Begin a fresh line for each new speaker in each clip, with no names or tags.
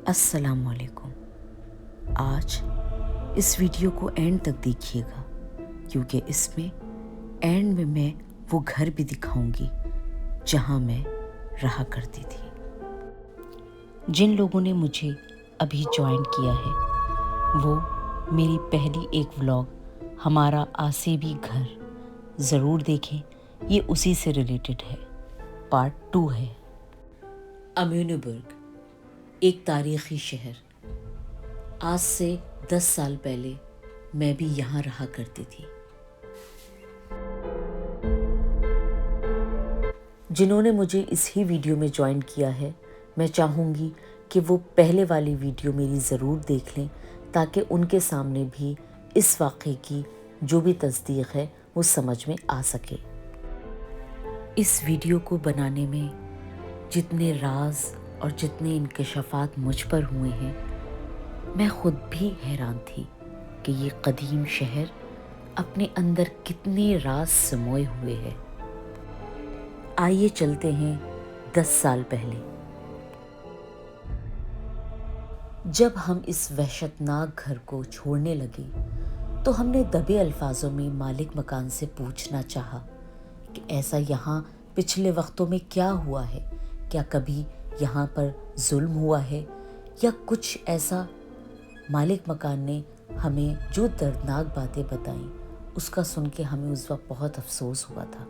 السلام علیکم۔ آج اس ویڈیو کو اینڈ تک دیکھیے گا کیونکہ اس میں اینڈ میں وہ گھر بھی دکھاؤں گی جہاں میں رہا کرتی تھی۔ جن لوگوں نے مجھے ابھی جوائن کیا ہے وہ میری پہلی ایک ولاگ ہمارا آسیبی گھر ضرور دیکھیں، یہ اسی سے ریلیٹڈ ہے، پارٹ 2 ہے۔ امیونبرگ ایک تاریخی شہر۔ آج سے 10 سال پہلے میں بھی یہاں رہا کرتی تھی۔ جنہوں نے مجھے اس ہی ویڈیو میں جوائن کیا ہے، میں چاہوں گی کہ وہ پہلے والی ویڈیو میری ضرور دیکھ لیں تاکہ ان کے سامنے بھی اس واقعے کی جو بھی تصدیق ہے وہ سمجھ میں آ سکے۔ اس ویڈیو کو بنانے میں جتنے راز اور جتنے انکشافات مجھ پر ہوئے ہیں، میں خود بھی حیران تھی کہ یہ قدیم شہر اپنے اندر کتنے راز سموئے ہوئے ہے۔ آئیے چلتے ہیں 10 سال پہلے۔ جب ہم اس وحشتناک گھر کو چھوڑنے لگے تو ہم نے دبے الفاظوں میں مالک مکان سے پوچھنا چاہا کہ ایسا یہاں پچھلے وقتوں میں کیا ہوا ہے، کیا کبھی یہاں پر ظلم ہوا ہے یا کچھ ایسا۔ مالک مکان نے ہمیں جو دردناک باتیں بتائیں اس کا سن کے ہمیں اس وقت بہت افسوس ہوا تھا۔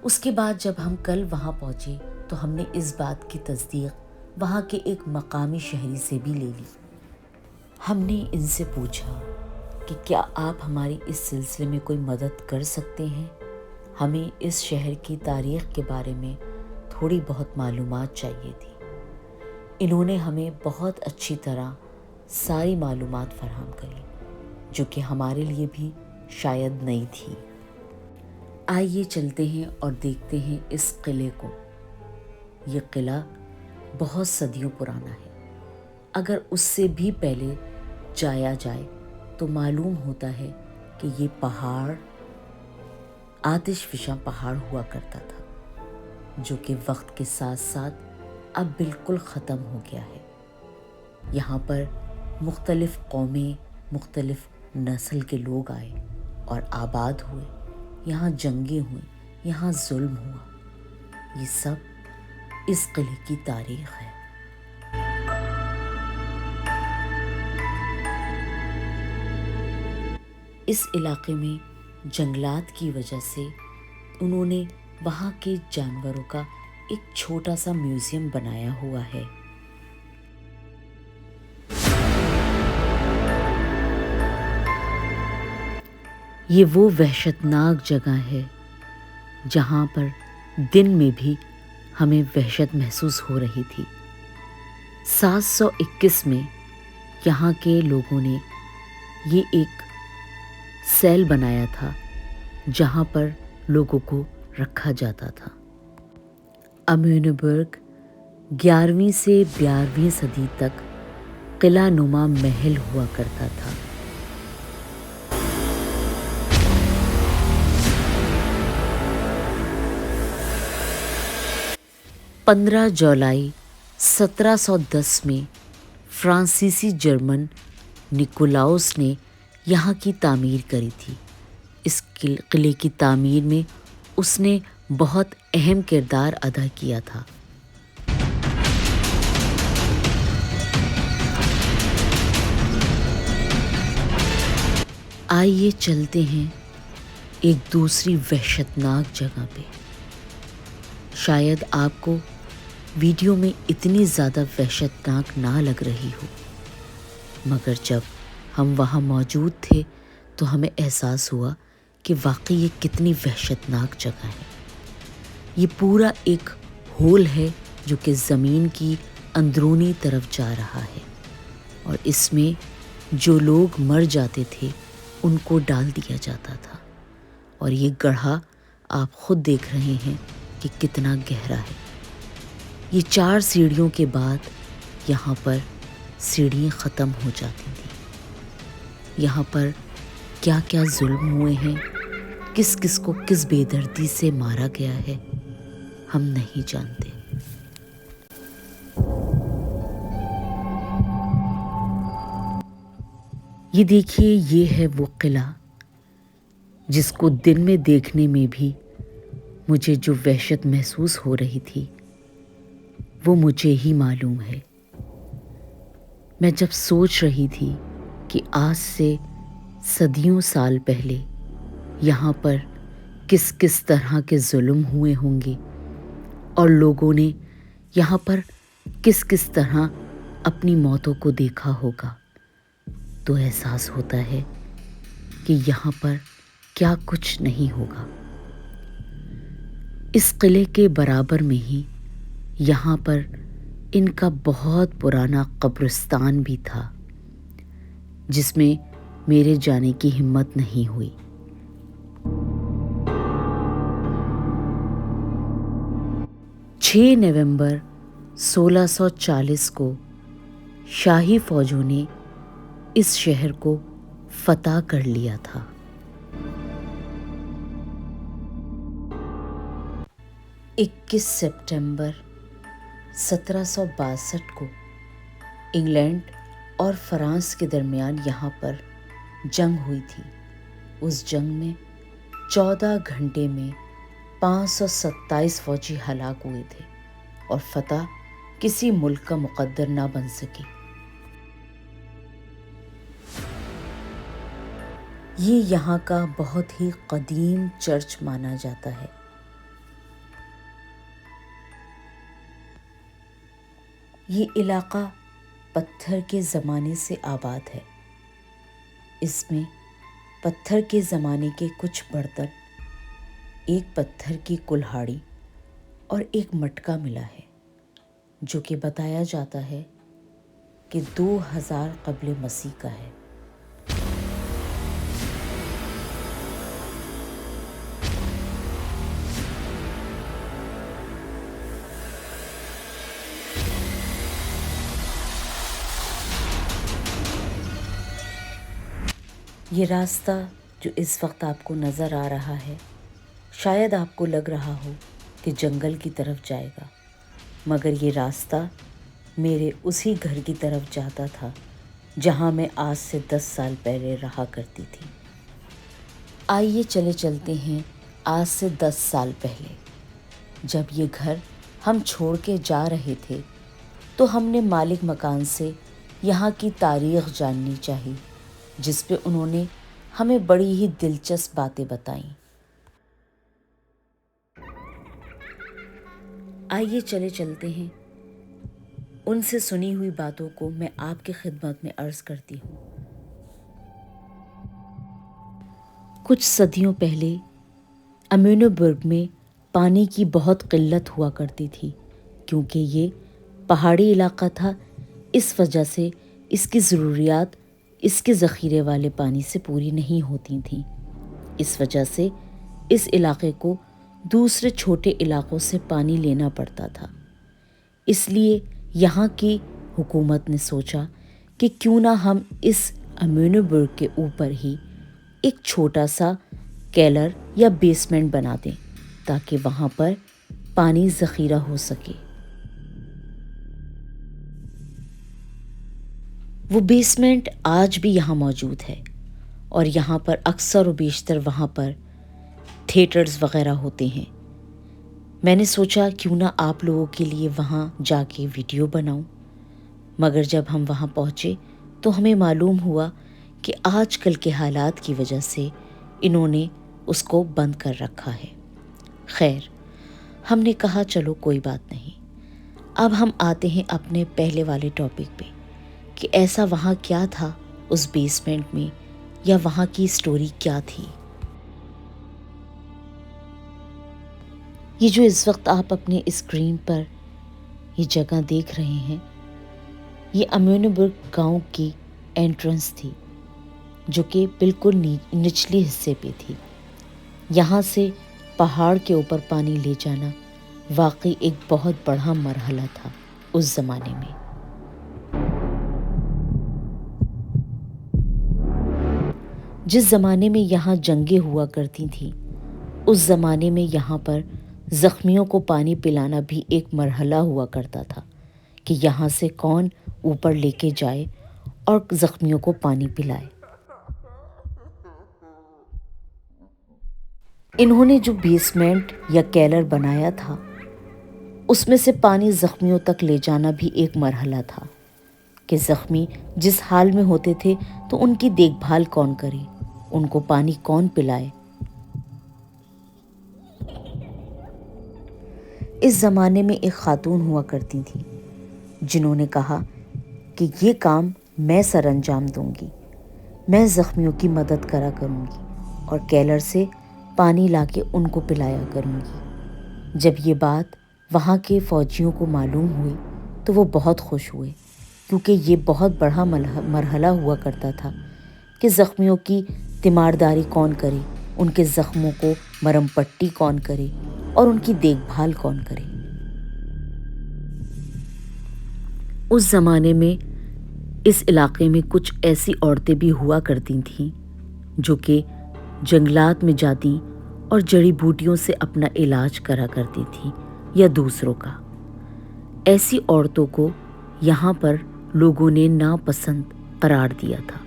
اس کے بعد جب ہم کل وہاں پہنچے تو ہم نے اس بات کی تصدیق وہاں کے ایک مقامی شہری سے بھی لے لی۔ ہم نے ان سے پوچھا کہ کیا آپ ہماری اس سلسلے میں کوئی مدد کر سکتے ہیں؟ ہمیں اس شہر کی تاریخ کے بارے میں تھوڑی بہت معلومات چاہیے تھی۔ انہوں نے ہمیں بہت اچھی طرح ساری معلومات فراہم کری جو کہ ہمارے لیے بھی شاید نئی تھی۔ آئیے چلتے ہیں اور دیکھتے ہیں اس قلعے کو۔ یہ قلعہ بہت صدیوں پرانا ہے۔ اگر اس سے بھی پہلے جایا جائے تو معلوم ہوتا ہے کہ یہ پہاڑ آتش فشاں پہاڑ ہوا کرتا تھا جو کہ وقت کے ساتھ ساتھ اب بالکل ختم ہو گیا ہے۔ یہاں پر مختلف قومیں، مختلف نسل کے لوگ آئے اور آباد ہوئے، یہاں جنگیں ہوئیں، یہاں ظلم ہوا۔ یہ سب اس قلعے کی تاریخ ہے۔ اس علاقے میں جنگلات کی وجہ سے انہوں نے وہاں کے جانوروں کا ایک چھوٹا سا میوزیم بنایا ہوا ہے۔ یہ وہ وحشتناک جگہ ہے جہاں پر دن میں بھی ہمیں وحشت محسوس ہو رہی تھی۔ 721 میں یہاں کے لوگوں نے یہ ایک سیل بنایا تھا جہاں پر لوگوں کو رکھا جاتا تھا۔ امیونبرگ 11ویں سے 12ویں صدی تک قلعہ نما محل ہوا کرتا تھا۔ جولائی 1710 میں فرانسیسی جرمن نیکولاؤس نے یہاں کی تعمیر کری تھی۔ اس قلعے کی تعمیر میں اس نے بہت اہم کردار ادا کیا تھا۔ آئیے چلتے ہیں ایک دوسری وحشتناک جگہ پہ۔ شاید آپ کو ویڈیو میں اتنی زیادہ وحشتناک نہ لگ رہی ہو، مگر جب ہم وہاں موجود تھے تو ہمیں احساس ہوا کہ واقعی یہ کتنی وحشتناک جگہ ہے۔ یہ پورا ایک ہول ہے جو کہ زمین کی اندرونی طرف جا رہا ہے اور اس میں جو لوگ مر جاتے تھے ان کو ڈال دیا جاتا تھا، اور یہ گڑھا آپ خود دیکھ رہے ہیں کہ کتنا گہرا ہے۔ یہ 4 سیڑھیوں کے بعد یہاں پر سیڑھیاں ختم ہو جاتی تھیں۔ یہاں پر کیا کیا ظلم ہوئے ہیں، کس کس کو کس بے دردی سے مارا گیا ہے، ہم نہیں جانتے۔ یہ دیکھیے، یہ ہے وہ قلعہ جس کو دن میں دیکھنے میں بھی مجھے جو وحشت محسوس ہو رہی تھی وہ مجھے ہی معلوم ہے۔ میں جب سوچ رہی تھی کہ آج سے صدیوں سال پہلے یہاں پر کس کس طرح کے ظلم ہوئے ہوں گے اور لوگوں نے یہاں پر کس کس طرح اپنی موتوں کو دیکھا ہوگا، تو احساس ہوتا ہے کہ یہاں پر کیا کچھ نہیں ہوگا۔ اس قلعے کے برابر میں ہی یہاں پر ان کا بہت پرانا قبرستان بھی تھا، جس میں میرے جانے کی ہمت نہیں ہوئی۔ 6 نومبر 1640 کو شاہی فوجوں نے اس شہر کو فتح کر لیا تھا۔ 21 سپٹمبر 1762 کو انگلینڈ اور فرانس کے درمیان یہاں پر جنگ ہوئی تھی۔ اس جنگ میں 14 گھنٹے میں 527 فوجی ہلاک ہوئے تھے اور فتح کسی ملک کا مقدر نہ بن سکی۔ یہ یہاں کا بہت ہی قدیم چرچ مانا جاتا ہے۔ یہ علاقہ پتھر کے زمانے سے آباد ہے۔ اس میں پتھر کے زمانے کے کچھ برتن، ایک پتھر کی کلہاڑی اور ایک مٹکا ملا ہے، جو کہ بتایا جاتا ہے کہ 2000 قبل مسیح کا ہے۔ یہ راستہ جو اس وقت آپ کو نظر آ رہا ہے، شاید آپ کو لگ رہا ہو کہ جنگل کی طرف جائے گا، مگر یہ راستہ میرے اسی گھر کی طرف جاتا تھا جہاں میں آج سے 10 سال پہلے رہا کرتی تھی۔ آئیے چلتے ہیں آج سے 10 سال پہلے، جب یہ گھر ہم چھوڑ کے جا رہے تھے تو ہم نے مالک مکان سے یہاں کی تاریخ جاننی چاہی، جس پہ انہوں نے ہمیں بڑی ہی دلچسپ باتیں بتائیں۔ آئیے چلتے ہیں، ان سے سنی ہوئی باتوں کو میں آپ کی خدمت میں عرض کرتی ہوں۔ کچھ صدیوں پہلے امیونوبرگ میں پانی کی بہت قلت ہوا کرتی تھی، کیونکہ یہ پہاڑی علاقہ تھا۔ اس وجہ سے اس کی ضروریات اس کے ذخیرے والے پانی سے پوری نہیں ہوتی تھیں۔ اس وجہ سے اس علاقے کو دوسرے چھوٹے علاقوں سے پانی لینا پڑتا تھا۔ اس لیے یہاں کی حکومت نے سوچا کہ کیوں نہ ہم اس امیونوبرگ کے اوپر ہی ایک چھوٹا سا کیلر یا بیسمنٹ بنا دیں تاکہ وہاں پر پانی ذخیرہ ہو سکے۔ وہ بیسمنٹ آج بھی یہاں موجود ہے اور یہاں پر اکثر و بیشتر وہاں پر تھیٹرز وغیرہ ہوتے ہیں۔ میں نے سوچا کیوں نہ آپ لوگوں کے لیے وہاں جا کے ویڈیو بناؤں، مگر جب ہم وہاں پہنچے تو ہمیں معلوم ہوا کہ آج کل کے حالات کی وجہ سے انہوں نے اس کو بند کر رکھا ہے۔ خیر، ہم نے کہا چلو کوئی بات نہیں۔ اب ہم آتے ہیں اپنے پہلے والے ٹاپک پہ کہ ایسا وہاں کیا تھا اس بیسمنٹ میں، یا وہاں کی سٹوری کیا تھی۔ یہ جو اس وقت آپ اپنے اسکرین پر یہ جگہ دیکھ رہے ہیں، یہ امیونوبرگ گاؤں کی انٹرنس تھی، جو کہ بالکل نچلی حصے پہ تھی۔ یہاں سے پہاڑ کے اوپر پانی لے جانا واقعی ایک بہت بڑا مرحلہ تھا اس زمانے میں۔ جس زمانے میں یہاں جنگیں ہوا کرتی تھیں، اس زمانے میں یہاں پر زخمیوں کو پانی پلانا بھی ایک مرحلہ ہوا کرتا تھا کہ یہاں سے کون اوپر لے کے جائے اور زخمیوں کو پانی پلائے۔ انہوں نے جو بیسمنٹ یا کیلر بنایا تھا اس میں سے پانی زخمیوں تک لے جانا بھی ایک مرحلہ تھا کہ زخمی جس حال میں ہوتے تھے تو ان کی دیکھ بھال کون کرے، ان کو پانی کون پلائے۔ اس زمانے میں ایک خاتون ہوا کرتی تھیں جنہوں نے کہا کہ یہ کام میں سر انجام دوں گی، میں زخمیوں کی مدد کرا کروں گی اور کیلر سے پانی لا کے ان کو پلایا کروں گی۔ جب یہ بات وہاں کے فوجیوں کو معلوم ہوئی تو وہ بہت خوش ہوئے، کیونکہ یہ بہت بڑا مرحلہ ہوا کرتا تھا کہ زخمیوں کی تیمارداری کون کرے، ان کے زخموں کو مرہم پٹی کون کرے اور ان کی دیکھ بھال کون کرے۔ اس زمانے میں اس علاقے میں کچھ ایسی عورتیں بھی ہوا کرتی تھیں جو کہ جنگلات میں جاتی اور جڑی بوٹیوں سے اپنا علاج کرا کرتی تھیں یا دوسروں کا۔ ایسی عورتوں کو یہاں پر لوگوں نے ناپسند قرار دیا تھا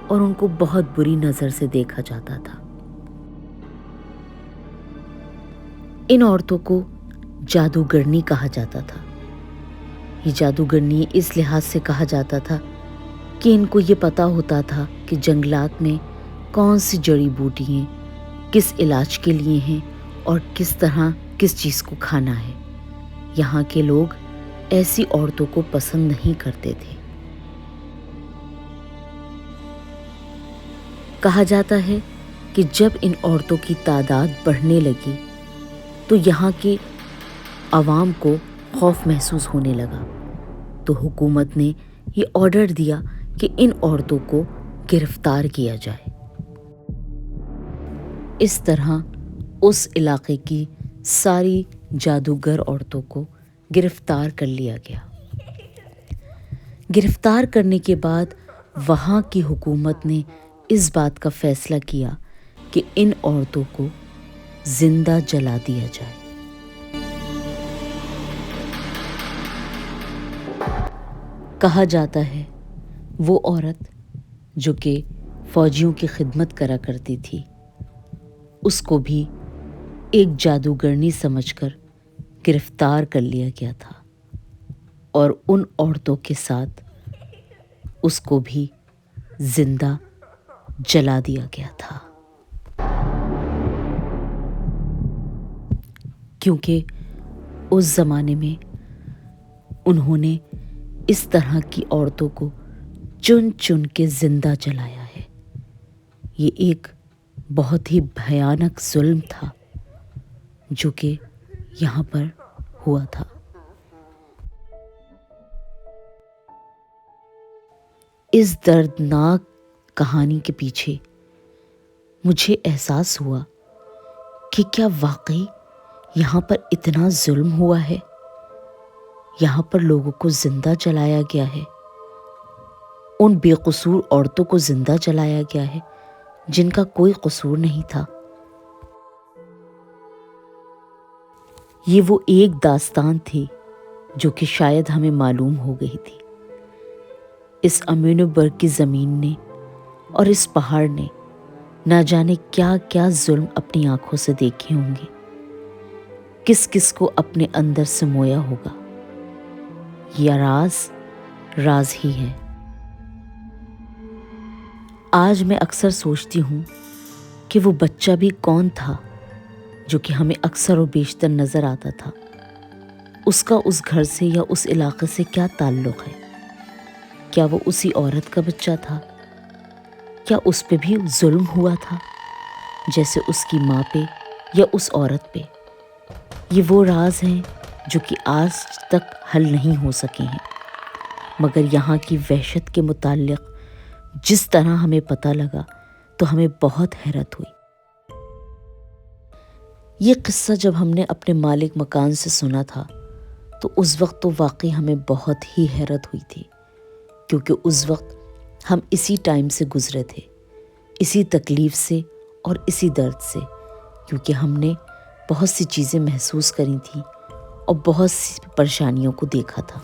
اور ان کو بہت بری نظر سے دیکھا جاتا تھا۔ ان عورتوں کو جادوگرنی کہا جاتا تھا۔ یہ جادوگرنی اس لحاظ سے کہا جاتا تھا کہ ان کو یہ پتا ہوتا تھا کہ جنگلات میں کون سی جڑی بوٹی ہیں، کس علاج کے لیے ہیں اور کس طرح کس چیز کو کھانا ہے۔ یہاں کے لوگ ایسی عورتوں کو پسند نہیں کرتے تھے۔ کہا جاتا ہے کہ جب ان عورتوں کی تعداد بڑھنے لگی تو یہاں کی عوام کو خوف محسوس ہونے لگا، تو حکومت نے یہ آرڈر دیا کہ ان عورتوں کو گرفتار کیا جائے۔ اس طرح اس علاقے کی ساری جادوگر عورتوں کو گرفتار کر لیا گیا۔ گرفتار کرنے کے بعد وہاں کی حکومت نے اس بات کا فیصلہ کیا کہ ان عورتوں کو زندہ جلا دیا جائے۔ کہا جاتا ہے وہ عورت جو کہ فوجیوں کی خدمت کرا کرتی تھی، اس کو بھی ایک جادوگرنی سمجھ کر گرفتار کر لیا گیا تھا اور ان عورتوں کے ساتھ اس کو بھی زندہ جلا دیا گیا تھا، کیونکہ اس زمانے میں انہوں نے اس طرح کی عورتوں کو چن چن کے زندہ جلایا ہے۔ یہ ایک بہت ہی بھیانک ظلم تھا جو کہ یہاں پر ہوا تھا۔ اس دردناک کہانی کے پیچھے مجھے احساس ہوا کہ کیا واقعی یہاں پر اتنا ظلم ہوا ہے؟ یہاں پر لوگوں کو زندہ جلایا گیا ہے، ان بے قصور عورتوں کو زندہ جلایا گیا ہے جن کا کوئی قصور نہیں تھا۔ یہ وہ ایک داستان تھی جو کہ شاید ہمیں معلوم ہو گئی تھی۔ اس امینو برگ کی زمین نے اور اس پہاڑ نے نہ جانے کیا کیا ظلم اپنی آنکھوں سے دیکھے ہوں گے، کس کس کو اپنے اندر سمویا ہوگا۔ یہ راز ہی ہے۔ آج میں اکثر سوچتی ہوں کہ وہ بچہ بھی کون تھا جو کہ ہمیں اکثر و بیشتر نظر آتا تھا، اس کا اس گھر سے یا اس علاقے سے کیا تعلق ہے؟ کیا وہ اسی عورت کا بچہ تھا؟ کیا اس پہ بھی ظلم ہوا تھا جیسے اس کی ماں پہ یا اس عورت پہ؟ یہ وہ راز ہیں جو کہ آج تک حل نہیں ہو سکے ہیں، مگر یہاں کی وحشت کے متعلق جس طرح ہمیں پتہ لگا تو ہمیں بہت حیرت ہوئی۔ یہ قصہ جب ہم نے اپنے مالک مکان سے سنا تھا تو اس وقت تو واقعی ہمیں بہت ہی حیرت ہوئی تھی، کیونکہ اس وقت ہم اسی ٹائم سے گزرے تھے، اسی تکلیف سے اور اسی درد سے، کیونکہ ہم نے بہت سی چیزیں محسوس کری تھیں اور بہت سی پریشانیوں کو دیکھا تھا۔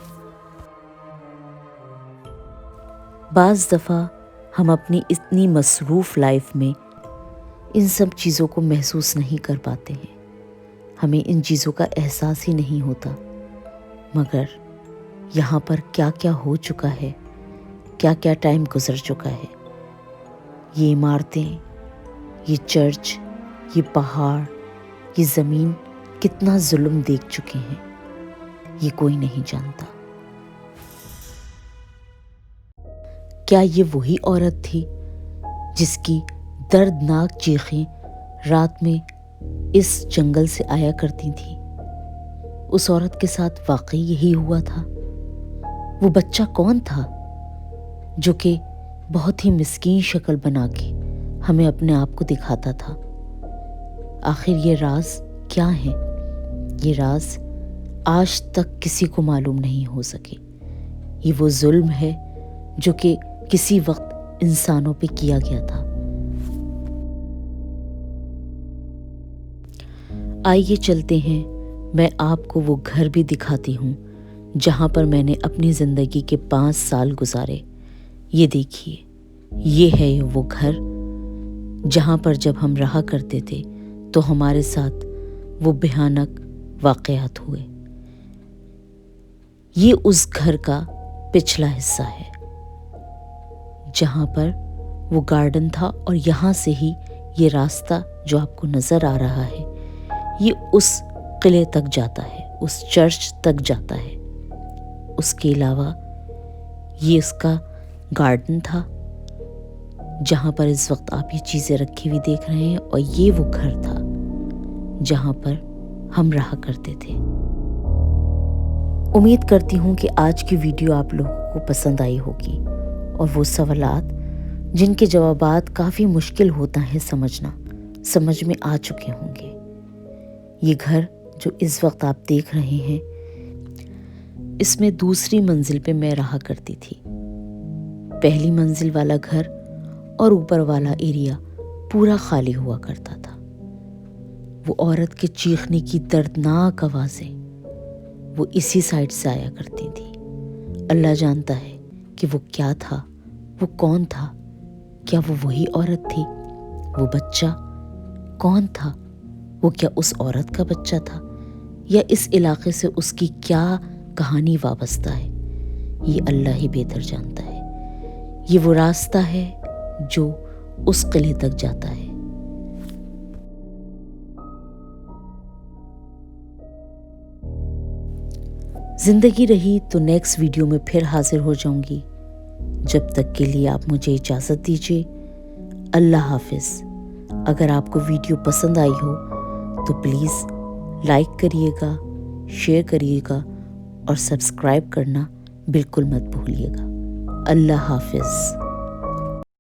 بعض دفعہ ہم اپنی اتنی مصروف لائف میں ان سب چیزوں کو محسوس نہیں کر پاتے ہیں، ہمیں ان چیزوں کا احساس ہی نہیں ہوتا، مگر یہاں پر کیا کیا ہو چکا ہے، کیا کیا ٹائم گزر چکا ہے۔ یہ عمارتیں، یہ چرچ، یہ پہاڑ، یہ زمین کتنا ظلم دیکھ چکے ہیں، یہ کوئی نہیں جانتا۔ کیا یہ وہی عورت تھی جس کی دردناک چیخیں رات میں اس جنگل سے آیا کرتی تھیں؟ اس عورت کے ساتھ واقعی یہی ہوا تھا؟ وہ بچہ کون تھا جو کہ بہت ہی مسکین شکل بنا کے ہمیں اپنے آپ کو دکھاتا تھا؟ آخر یہ راز کیا ہے؟ یہ راز آج تک کسی کو معلوم نہیں ہو سکے۔ یہ وہ ظلم ہے جو کہ کسی وقت انسانوں پہ کیا گیا تھا۔ آئیے چلتے ہیں، میں آپ کو وہ گھر بھی دکھاتی ہوں جہاں پر میں نے اپنی زندگی کے 5 سال گزارے۔ یہ دیکھیے، یہ ہے وہ گھر جہاں پر جب ہم رہا کرتے تھے تو ہمارے ساتھ وہ بھیانک واقعات ہوئے۔ یہ اس گھر کا پچھلا حصہ ہے جہاں پر وہ گارڈن تھا، اور یہاں سے ہی یہ راستہ جو آپ کو نظر آ رہا ہے یہ اس قلعے تک جاتا ہے، اس چرچ تک جاتا ہے۔ اس کے علاوہ یہ اس کا گارڈن تھا جہاں پر اس وقت آپ یہ چیزیں رکھی ہوئی دیکھ رہے ہیں، اور یہ وہ گھر تھا جہاں پر ہم رہا کرتے تھے۔ امید کرتی ہوں کہ آج کی ویڈیو آپ لوگوں کو پسند آئی ہوگی، اور وہ سوالات جن کے جوابات کافی مشکل ہوتا ہے سمجھنا، سمجھ میں آ چکے ہوں گے۔ یہ گھر جو اس وقت آپ دیکھ رہے ہیں، اس میں دوسری منزل پہ میں رہا کرتی تھی۔ پہلی منزل والا گھر اور اوپر والا ایریا پورا خالی ہوا کرتا تھا۔ وہ عورت کے چیخنے کی دردناک آوازیں وہ اسی سائڈ سے آیا کرتی تھی۔ اللہ جانتا ہے کہ وہ کیا تھا، وہ کون تھا، کیا وہ وہی عورت تھی؟ وہ بچہ کون تھا؟ وہ کیا اس عورت کا بچہ تھا، یا اس علاقے سے اس کی کیا کہانی وابستہ ہے؟ یہ اللہ ہی بہتر جانتا ہے۔ یہ وہ راستہ ہے جو اس قلعے تک جاتا ہے۔ زندگی رہی تو نیکسٹ ویڈیو میں پھر حاضر ہو جاؤں گی۔ جب تک کے لیے آپ مجھے اجازت دیجیے۔ اللہ حافظ۔ اگر آپ کو ویڈیو پسند آئی ہو تو پلیز لائک کریے گا، شیئر کریے گا، اور سبسکرائب کرنا بالکل مت بھولیے گا۔ اللہ حافظ۔